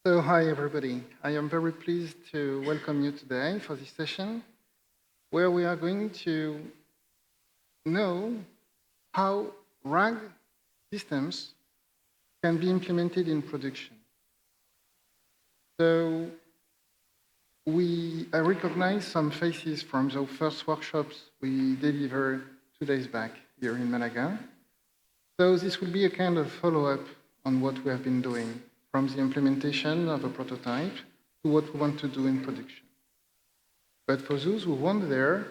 So hi everybody. I am very pleased to welcome you today for this session where we are going to know how RAG systems can be implemented in production. So I recognize some faces from the first workshops we delivered 2 days back here in Malaga. So this will be a kind of follow-up on what we have been doing from the implementation of a prototype to what we want to do in production. But for those who weren't there,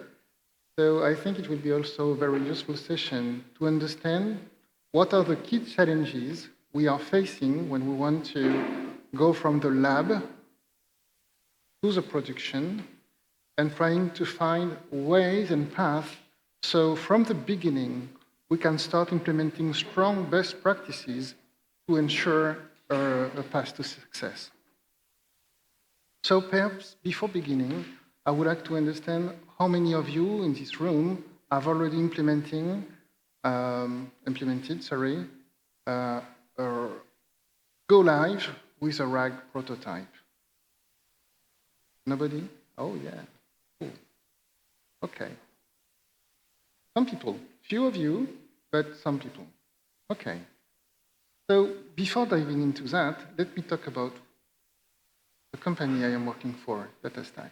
so I think it will be also a very useful session to understand what are the key challenges we are facing when we want to go from the lab to the production and trying to find ways and paths so from the beginning we can start implementing strong best practices to ensure a path to success. So perhaps before beginning, I would like to understand how many of you in this room have already implemented go live with a RAG prototype. Nobody? Oh yeah, cool. Okay. Some people, few of you, but some people. Okay. So before diving into that, let me talk about the company I am working for, DataStax.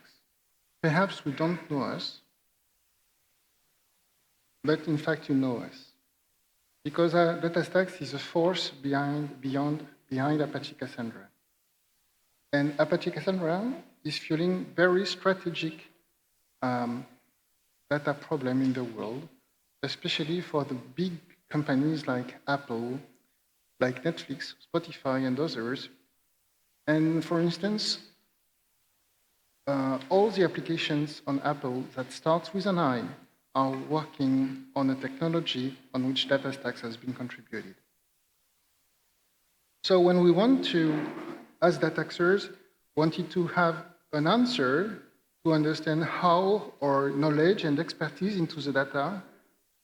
Perhaps we don't know us, but in fact you know us. Because DataStax is a force behind Apache Cassandra. And Apache Cassandra is fueling very strategic data problem in the world, especially for the big companies like Apple, like Netflix, Spotify, and others. And for instance, all the applications on Apple that starts with an I are working on a technology on which DataStax has been contributed. So when we want to, as DataStaxers, wanted to have an answer to understand how our knowledge and expertise into the data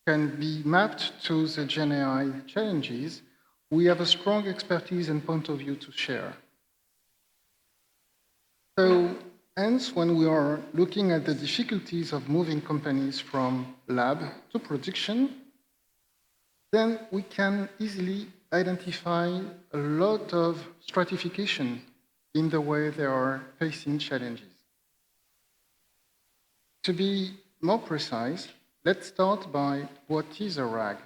can be mapped to the GenAI challenges, we have a strong expertise and point of view to share. So hence, when we are looking at the difficulties of moving companies from lab to production, then we can easily identify a lot of stratification in the way they are facing challenges. To be more precise, let's start by what is a RAG.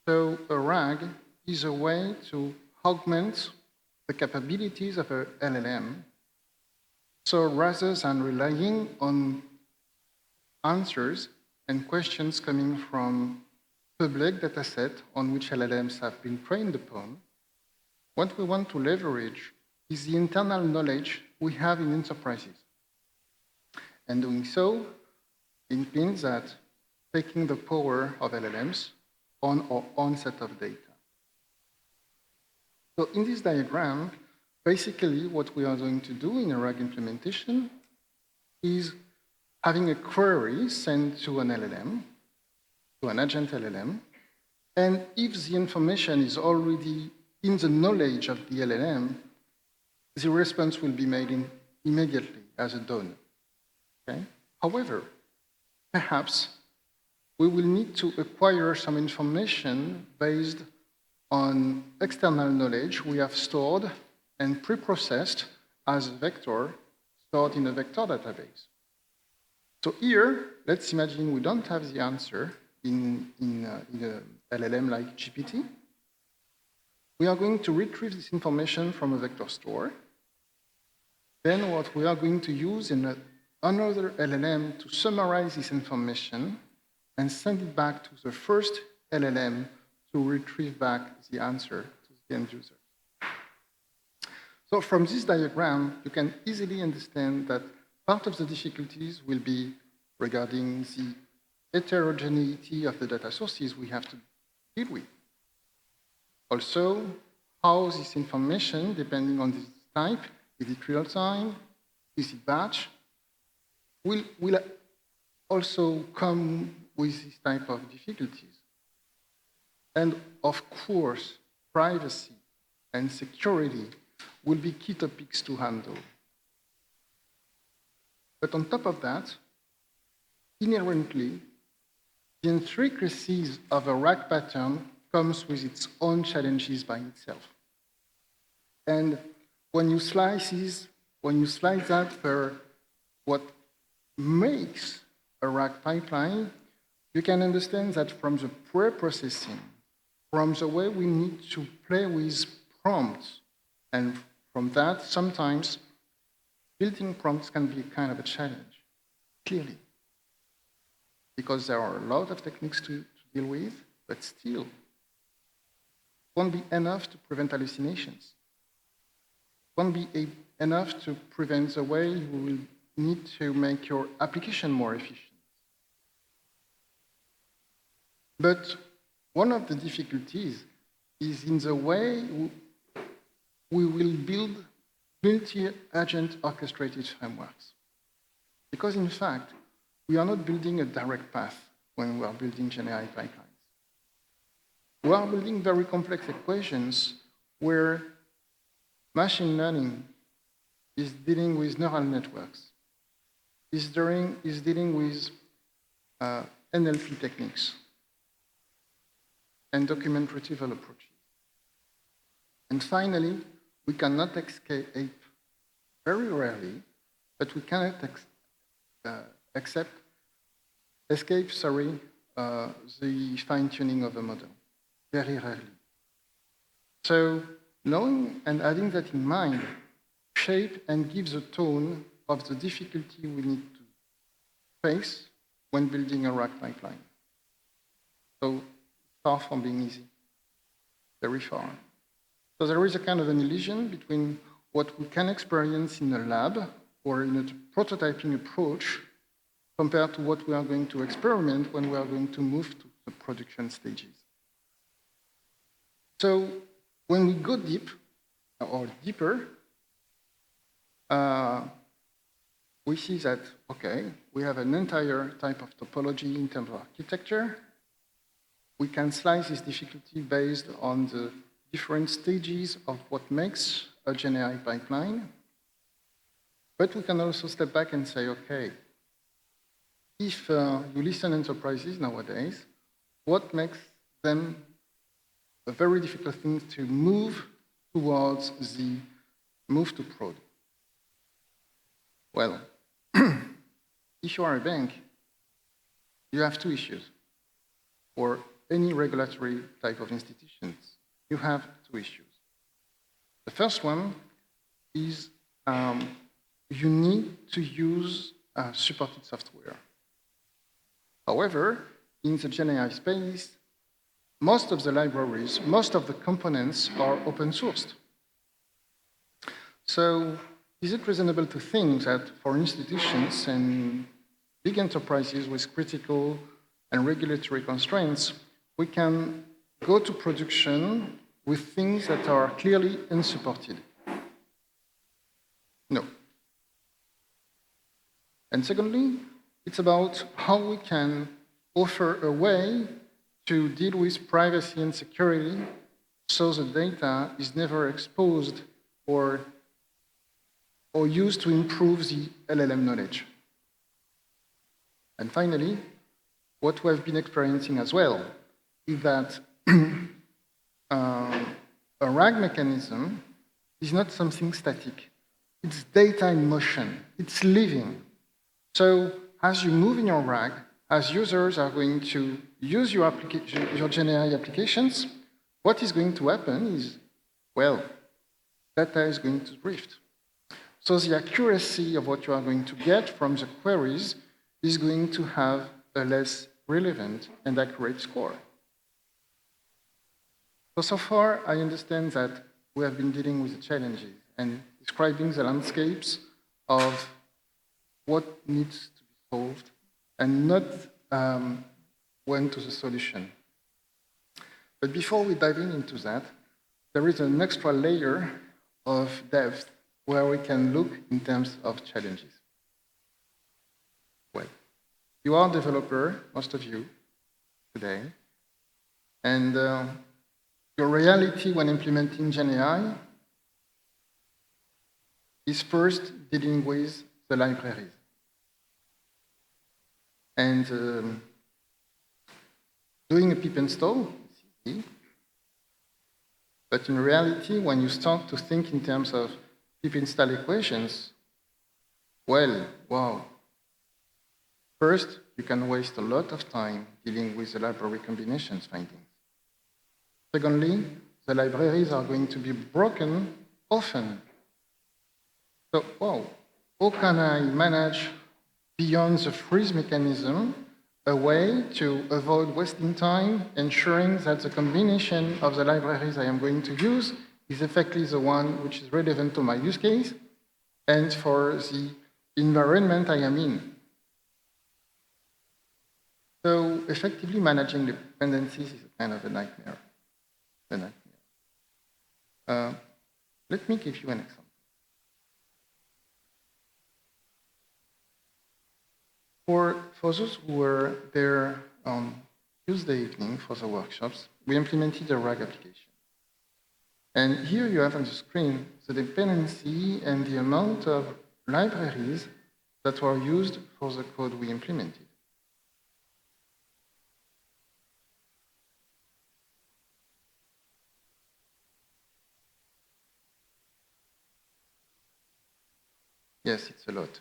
So a RAG is a way to augment the capabilities of an LLM. So rather than relying on answers and questions coming from public dataset on which LLMs have been trained upon, what we want to leverage is the internal knowledge we have in enterprises. And doing so, it means that taking the power of LLMs on our own set of data. So in this diagram, basically what we are going to do in a RAG implementation is having a query sent to an LLM, to an agent LLM, and if the information is already in the knowledge of the LLM, the response will be made immediately as a done. Okay? However, perhaps we will need to acquire some information based on external knowledge we have stored and pre-processed as a vector stored in a vector database. So here, let's imagine we don't have the answer in a LLM like GPT. We are going to retrieve this information from a vector store. Then what we are going to use in another LLM to summarize this information and send it back to the first LLM to retrieve back the answer to the end user. So from this diagram, you can easily understand that part of the difficulties will be regarding the heterogeneity of the data sources we have to deal with. Also, how this information, depending on this type, is it real time, is it batch, will also come with this type of difficulties. And of course, privacy and security will be key topics to handle. But on top of that, inherently, the intricacies of a RAG pattern comes with its own challenges by itself. And when you slice that for what makes a RAG pipeline, you can understand that from the pre-processing, from the way we need to play with prompts, and from that, sometimes building prompts can be kind of a challenge, clearly. Because there are a lot of techniques to deal with, but still, it won't be enough to prevent hallucinations. It won't be enough to prevent the way you will need to make your application more efficient. But one of the difficulties is in the way we will build multi-agent orchestrated frameworks. Because in fact, we are not building a direct path when we are building GenAI pipelines. We are building very complex equations where machine learning is dealing with neural networks, is dealing with NLP techniques and document retrieval approaches. And finally, we cannot escape, very rarely, but we cannot escape the fine-tuning of a model, very rarely. So knowing and having that in mind shape and give the tone of the difficulty we need to face when building a RAG pipeline. So far from being easy, very far. So there is a kind of an illusion between what we can experience in a lab or in a prototyping approach compared to what we are going to experiment when we are going to move to the production stages. So when we go deep or deeper, we see that, okay, we have an entire type of topology in terms of architecture. We can slice this difficulty based on the different stages of what makes a GenAI pipeline. But we can also step back and say, okay, if you listen to enterprises nowadays, what makes them a very difficult thing to move towards the move to prod? Well, if you are a bank, you have two issues. Or any regulatory type of institutions, you have two issues. The first one is you need to use supported software. However, in the GenAI space, most of the libraries, most of the components are open sourced. So is it reasonable to think that for institutions and big enterprises with critical and regulatory constraints, we can go to production with things that are clearly unsupported? No. And secondly, it's about how we can offer a way to deal with privacy and security so the data is never exposed or used to improve the LLM knowledge. And finally, what we have been experiencing as well is that a RAG mechanism is not something static. It's data in motion. It's living. So as you move in your RAG, as users are going to use your GenAI applications, what is going to happen is, well, data is going to drift. So the accuracy of what you are going to get from the queries is going to have a less relevant and accurate score. So far, I understand that we have been dealing with the challenges and describing the landscapes of what needs to be solved and not went to the solution. But before we dive into that, there is an extra layer of depth where we can look in terms of challenges. Well, you are a developer, most of you, today, and Your reality when implementing GenAI is first dealing with the libraries. And doing a pip install is easy. But in reality, when you start to think in terms of pip install equations, well, wow. First, you can waste a lot of time dealing with the library combinations findings. Secondly, the libraries are going to be broken often. So, wow, how can I manage beyond the freeze mechanism a way to avoid wasting time, ensuring that the combination of the libraries I am going to use is effectively the one which is relevant to my use case and for the environment I am in. So effectively managing dependencies is a kind of a nightmare. Let me give you an example. For those who were there on Tuesday evening for the workshops, we implemented a RAG application. And here you have on the screen the dependency and the amount of libraries that were used for the code we implemented. Yes, it's a lot.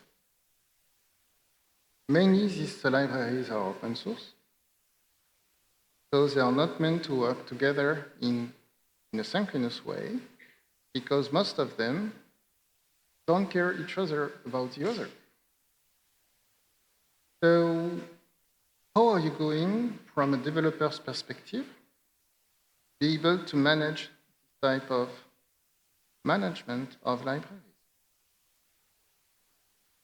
Mainly, these libraries are open source, so they are not meant to work together in a synchronous way, because most of them don't care each other about the other. So how are you going, from a developer's perspective, be able to manage this type of management of libraries?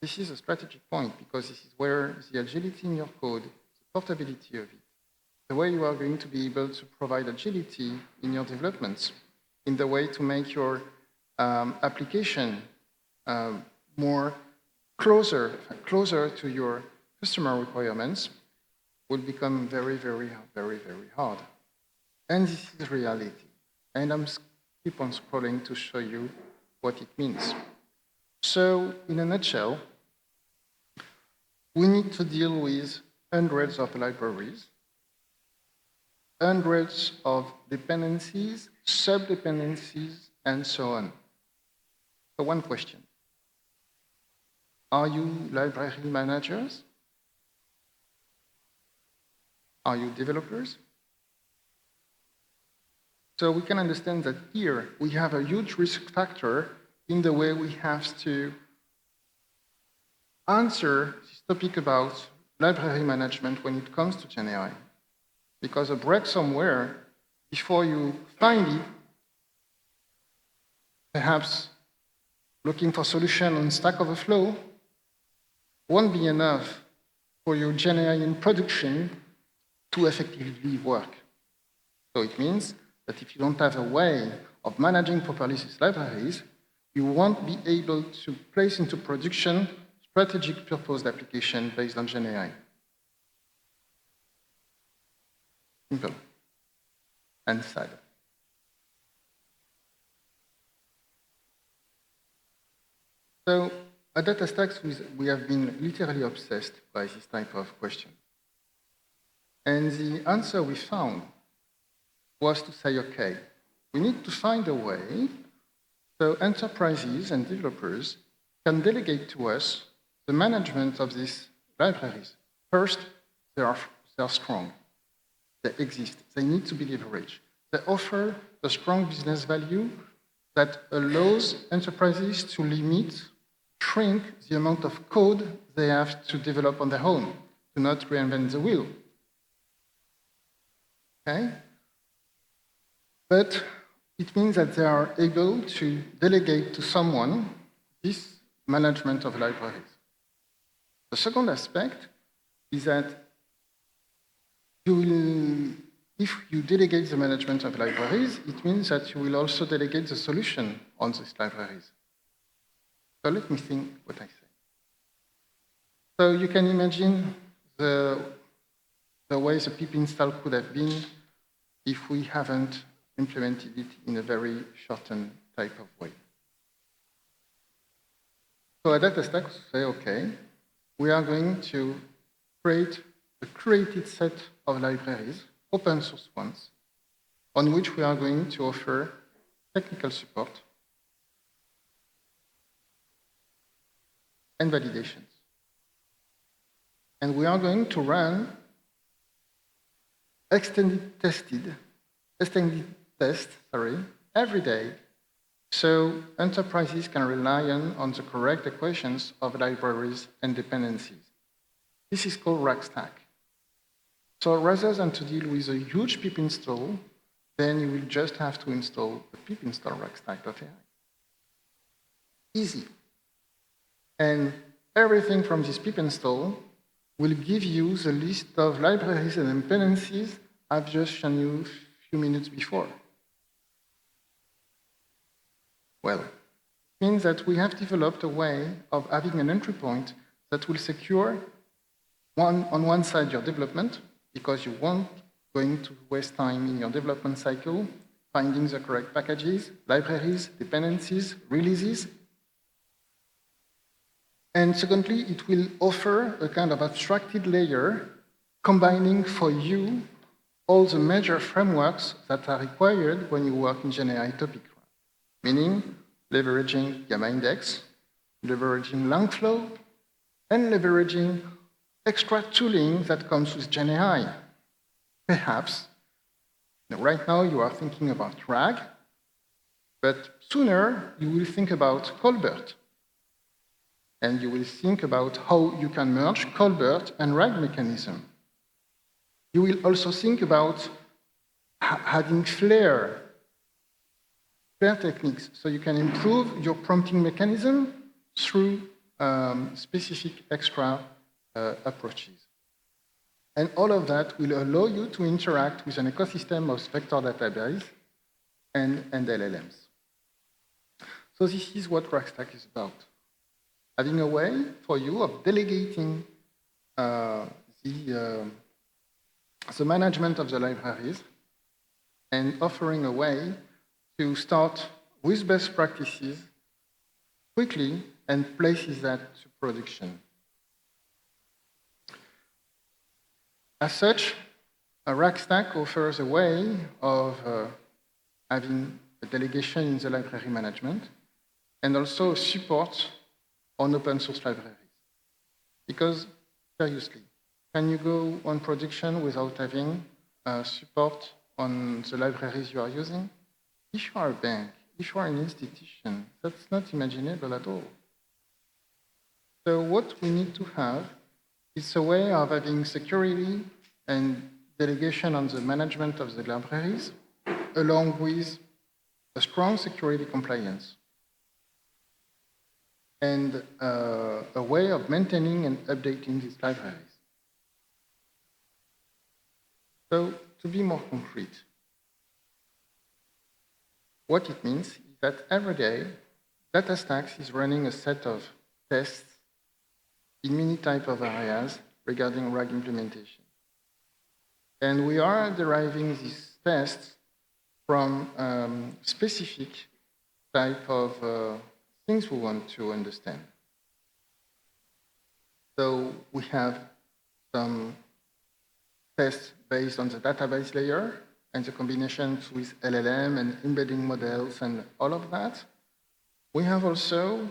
This is a strategic point, because this is where the agility in your code, the portability of it, the way you are going to be able to provide agility in your developments, in the way to make your application more closer to your customer requirements, will become very, very, very, very hard. And this is reality. And I'm keep on scrolling to show you what it means. So, in a nutshell, we need to deal with hundreds of libraries, hundreds of dependencies, sub-dependencies, and so on. So one question. Are you library managers? Are you developers? So we can understand that here we have a huge risk factor in the way we have to answer this topic about library management when it comes to GenAI. Because a break somewhere, before you find it, perhaps looking for solution on Stack Overflow won't be enough for your GenAI in production to effectively work. So it means that if you don't have a way of managing properly these libraries, you won't be able to place into production strategic purposed application based on GenAI. Simple and sad. So at DataStax, we have been literally obsessed by this type of question. And the answer we found was to say, okay, we need to find a way so enterprises and developers can delegate to us the management of these libraries. First, they are strong. They exist. They need to be leveraged. They offer a strong business value that allows enterprises to shrink the amount of code they have to develop on their own, to not reinvent the wheel. Okay? But it means that they are able to delegate to someone this management of libraries. The second aspect is that if you delegate the management of libraries, it means that you will also delegate the solution on these libraries. So let me think what I say. So you can imagine the way the pip install could have been if we haven't implemented it in a very shortened type of way. So at DataStax, we say, okay, we are going to create a curated set of libraries, open source ones, on which we are going to offer technical support and validations. And we are going to run extended tests every day, so enterprises can rely on the correct equations of libraries and dependencies. This is called RAGStack. So rather than to deal with a huge pip install, then you will just have to install a pip install RAGStack.ai. Easy. And everything from this pip install will give you the list of libraries and dependencies I've just shown you a few minutes before. Well, it means that we have developed a way of having an entry point that will secure on one side your development, because you won't going to waste time in your development cycle finding the correct packages, libraries, dependencies, releases. And secondly, it will offer a kind of abstracted layer combining for you all the major frameworks that are required when you work in GenAI topic, meaning leveraging LLamaIndex, leveraging LangFlow, and leveraging extra tooling that comes with GenAI. Perhaps, right now you are thinking about RAG, but sooner you will think about Colbert. And you will think about how you can merge Colbert and RAG mechanism. You will also think about adding Flare techniques, so you can improve your prompting mechanism through specific extra approaches. And all of that will allow you to interact with an ecosystem of vector database and LLMs. So this is what RAGStack is about. Having a way for you of delegating the management of the libraries and offering a way to start with best practices quickly and places that to production. As such, a RAGStack offers a way of having a delegation in the library management and also support on open source libraries. Because, seriously, can you go on production without having support on the libraries you are using? If you are a bank, if you are an institution, that's not imaginable at all. So what we need to have is a way of having security and delegation on the management of the libraries, along with a strong security compliance, and a way of maintaining and updating these libraries. So, to be more concrete, what it means is that every day, DataStax is running a set of tests in many types of areas regarding RAG implementation. And we are deriving these tests from specific type of things we want to understand. So we have some tests based on the database layer and the combinations with LLM and embedding models and all of that. We have also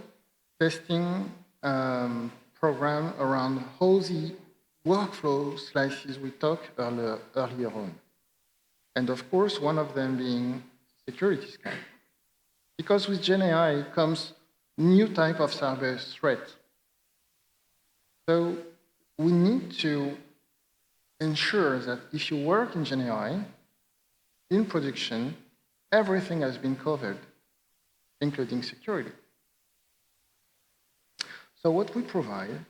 testing program around how the workflow slices we talked earlier on. And of course, one of them being security scan. Because with GenAI comes new type of cyber threat. So we need to ensure that if you work in GenAI, in production, everything has been covered, including security. So what we provide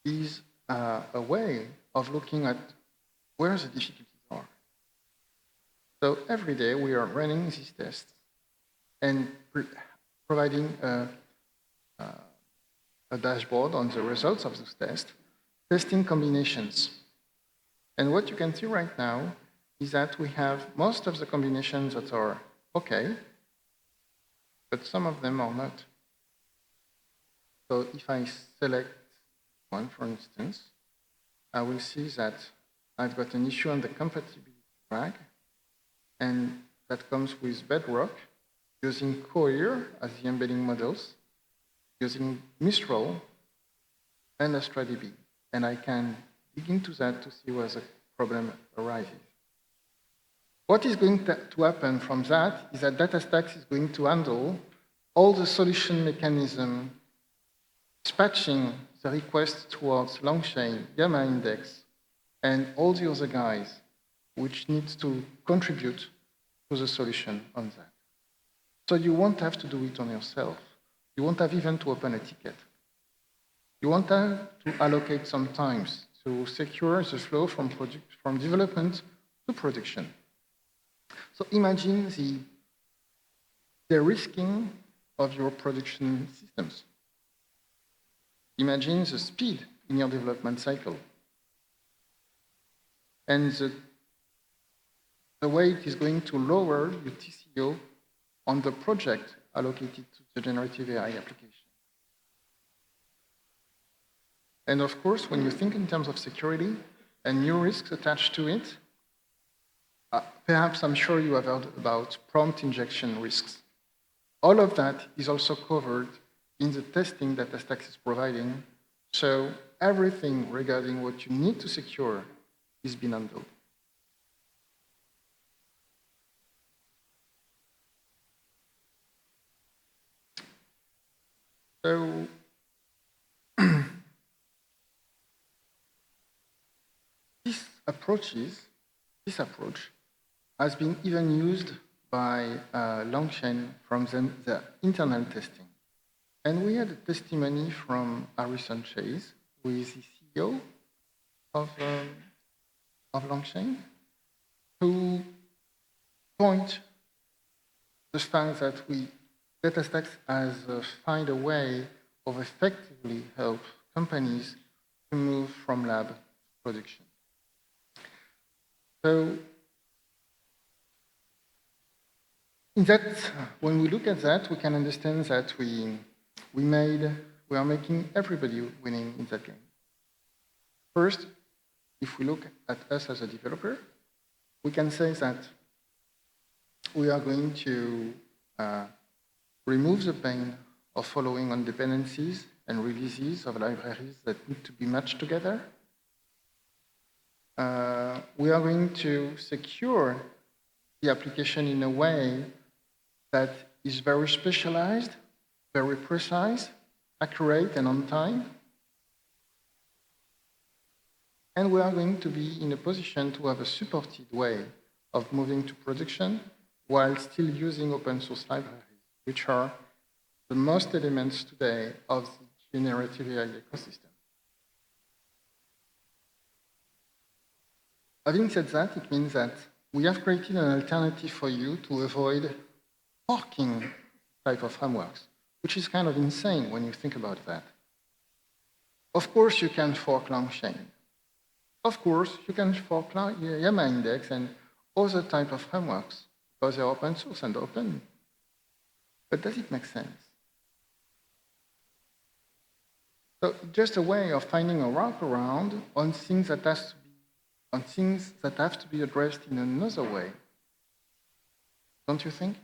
is a way of looking at where the difficulties are. So every day we are running these tests and providing a dashboard on the results of those tests, testing combinations. And what you can see right now is that we have some tests based on the database layer and the combinations with LLM and embedding models and all of that. We have also tests in the database layer and the combinations with LLM and embedding models and all of that. is that we have most of the combinations that are okay, but some of them are not. So if I select one, for instance, I will see that I've got an issue on the compatibility RAG, and that comes with Bedrock, using Cohere as the embedding models, using Mistral and AstraDB. And I can dig into that to see where the problem arises. What is going to happen from that is that DataStax is going to handle all the solution mechanism, dispatching the request towards LangChain, LLamaIndex, and all the other guys which needs to contribute to the solution on that. So you won't have to do it on yourself. You won't have even to open a ticket. You won't have to allocate some time to secure the flow from development to production. So imagine the risking of your production systems. Imagine the speed in your development cycle. And the way it is going to lower your TCO on the project allocated to the generative AI application. And of course, when you think in terms of security and new risks attached to it, perhaps I'm sure you have heard about prompt injection risks. All of that is also covered in the testing that DataStax is providing. So everything regarding what you need to secure is being handled. So this approach has been even used by LangChain from the internal testing. And we had a testimony from Harrison Chase, who is the CEO of LangChain, who point the fact that DataStax has find a way of effectively help companies to move from lab to production. So in that, when we look at that, we can understand that we are making everybody winning in that game. First, if we look at us as a developer, we can say that we are going to remove the pain of following on dependencies and releases of libraries that need to be matched together. We are going to secure the application in a way that is very specialized, very precise, accurate, and on time. And we are going to be in a position to have a supported way of moving to production while still using open source libraries, which are the most elements today of the generative AI ecosystem. Having said that, it means that we have created an alternative for you to avoid forking type of frameworks, which is kind of insane when you think about that. Of course, you can fork LangChain. Of course, you can fork LLamaIndex and other type of frameworks because they're open source and open. But does it make sense? So just a way of finding a workaround on things that have to be addressed in another way. Don't you think?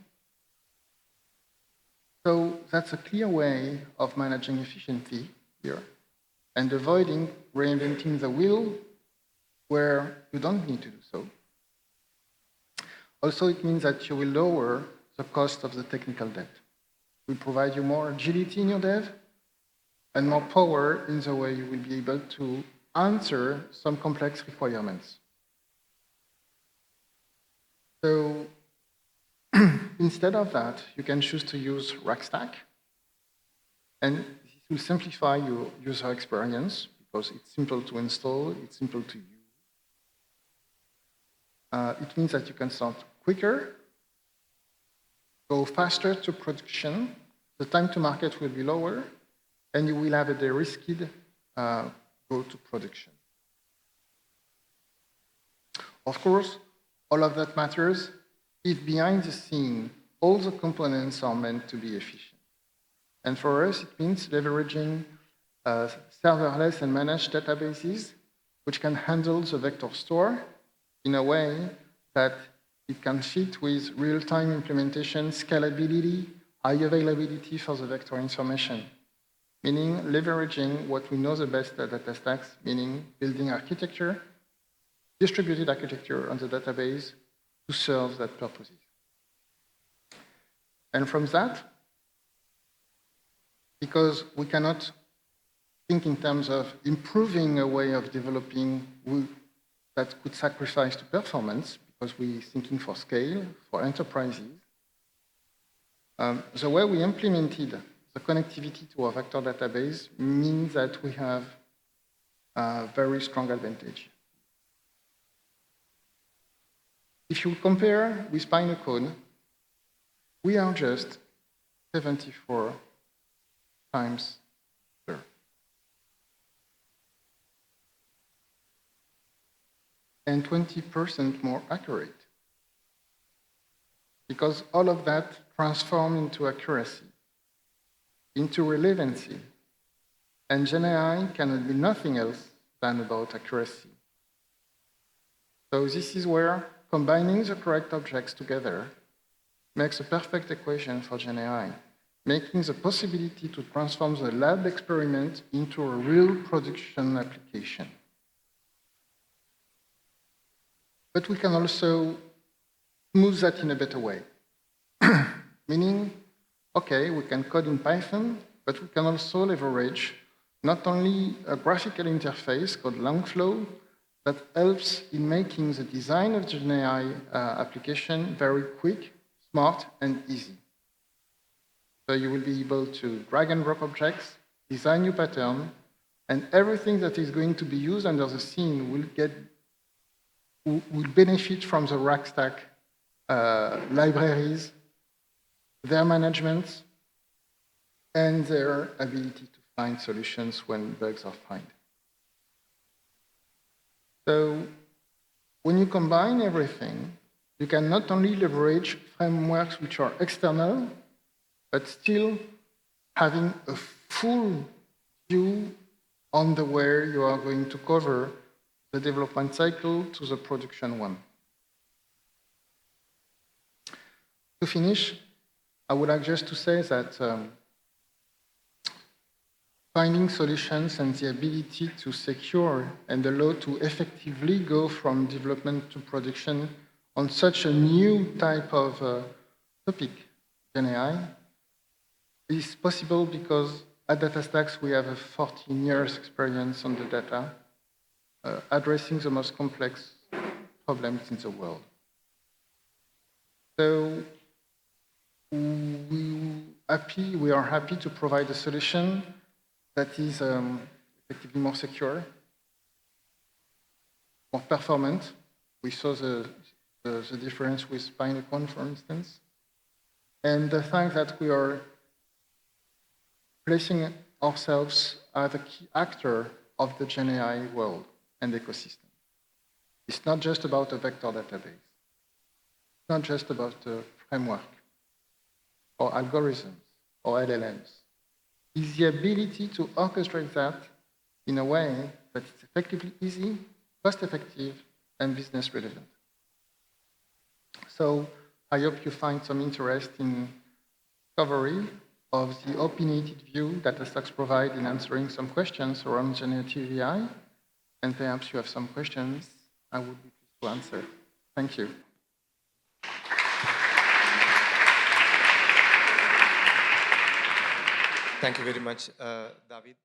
So that's a clear way of managing efficiency here and avoiding reinventing the wheel where you don't need to do so. Also, it means that you will lower the cost of the technical debt. We provide you more agility in your dev and more power in the way you will be able to answer some complex requirements. So instead of that, you can choose to use RAGStack, and this will simplify your user experience because it's simple to install, it's simple to use. It means that you can start quicker, go faster to production, the time to market will be lower, and you will have a de-risked go to production. Of course, all of that matters if behind the scene, all the components are meant to be efficient. And for us, it means leveraging serverless and managed databases, which can handle the vector store in a way that it can fit with real-time implementation, scalability, high availability for the vector information, meaning leveraging what we know the best at DataStax, meaning building architecture, distributed architecture on the database to serve that purposes. And from that, because we cannot think in terms of improving a way of developing that could sacrifice to performance, because we're thinking for scale, for enterprises. The way we implemented the connectivity to our vector database means that we have a very strong advantage. If you compare with Pinot code, we are just 74 times better. And 20% more accurate. Because all of that transforms into accuracy, into relevancy. And GenAI cannot be nothing else than about accuracy. So this is where combining the correct objects together makes a perfect equation for GenAI, making the possibility to transform the lab experiment into a real production application. But we can also smooth that in a better way. Meaning, okay, we can code in Python, but we can also leverage not only a graphical interface called LangFlow that helps in making the design of the GenAI application very quick, smart, and easy. So you will be able to drag and drop objects, design new pattern, and everything that is going to be used under the scene will benefit from the RAGStack libraries, their management, and their ability to find solutions when bugs are found. So when you combine everything, you can not only leverage frameworks which are external, but still having a full view on the way you are going to cover the development cycle to the production one. To finish, I would like just to say that finding solutions and the ability to secure and allow to effectively go from development to production on such a new type of topic, GenAI, is possible because at DataStax we have a 14 years experience on the data, addressing the most complex problems in the world. So we are happy to provide a solution that is effectively more secure, more performant. We saw the difference with Leconte, for instance. And the fact that we are placing ourselves as a key actor of the GenAI world and ecosystem. It's not just about a vector database. It's not just about a framework or algorithms or LLMs. It's the ability to orchestrate that in a way that is effectively easy, cost-effective, and business relevant. So I hope you find some interest in discovery of the opinionated view that DataStax provide in answering some questions around generative AI, and perhaps you have some questions I would be pleased to answer. Thank you. Thank you very much, David.